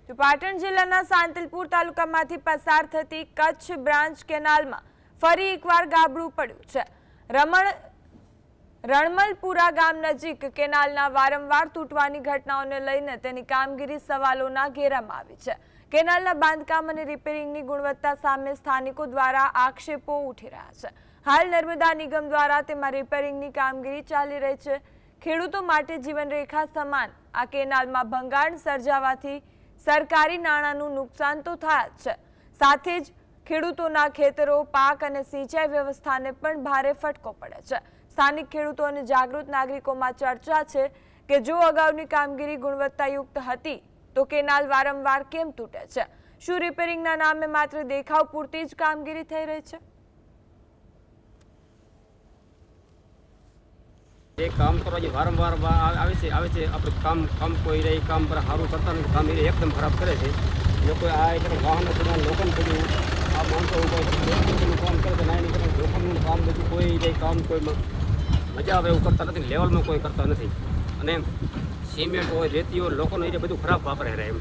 તો પાટણ જિલ્લાના સાંતલપુર તાલુકામાંથી પસાર થતી કચ્છ બ્રાન્ચ કેનાલમાં ફરી એકવાર ગાબડું પડ્યું છે। રણમલપુરા ગામ નજીક કેનાલના વારંવાર તૂટવાની ઘટનાઓને લઈને તેની કામગીરી સવાલોના ઘેરામાં આવી છે। કેનાલના બાંધકામ અને રિપેરિંગની ગુણવત્તા સામે સ્થાનિકો દ્વારા આક્ષેપો ઉઠી રહ્યા છે। હાલ નર્મદા નિગમ દ્વારા તેમાં રિપેરિંગની કામગીરી ચાલી રહી છે। ખેડૂતો માટે જીવનરેખા સમાન આ કેનાલમાં ભંગાણ સર્જાવાથી સરકારી નાણાંનું નુકસાન તો થાય જ છે, સાથે જ ખેડૂતોના ખેતરો, પાક અને સિંચાઈ વ્યવસ્થાને પણ ભારે ફટકો પડે છે। સ્થાનિક ખેડૂતો અને જાગૃત નાગરિકોમાં ચર્ચા છે કે જો અગાઉની કામગીરી ગુણવત્તાયુક્ત હતી તો કેનાલ વારંવાર કેમ તૂટે છે? શું રિપેરિંગના નામે માત્ર દેખાવ પૂરતી જ કામગીરી થઈ રહી છે? એ કામ કરવા જે વારંવાર આવે છે આપણે કામ કોઈ રહે કામ પર સારું કરતા નથી, કામ એ એકદમ ખરાબ કરે છે। લોકો આ એટલે વાહનો બધા લોકોને બધું આ માણસો કામ કરે છે, ના નહીં કરે લોકોનું કામ બધું કોઈ રહે કામ કોઈ મજા આવે એવું કરતા નથી, લેવલમાં કોઈ કરતા નથી। અને સિમેન્ટ હોય, રેતી હોય, લોકોને એ બધું ખરાબ વાપરે રહે એમ।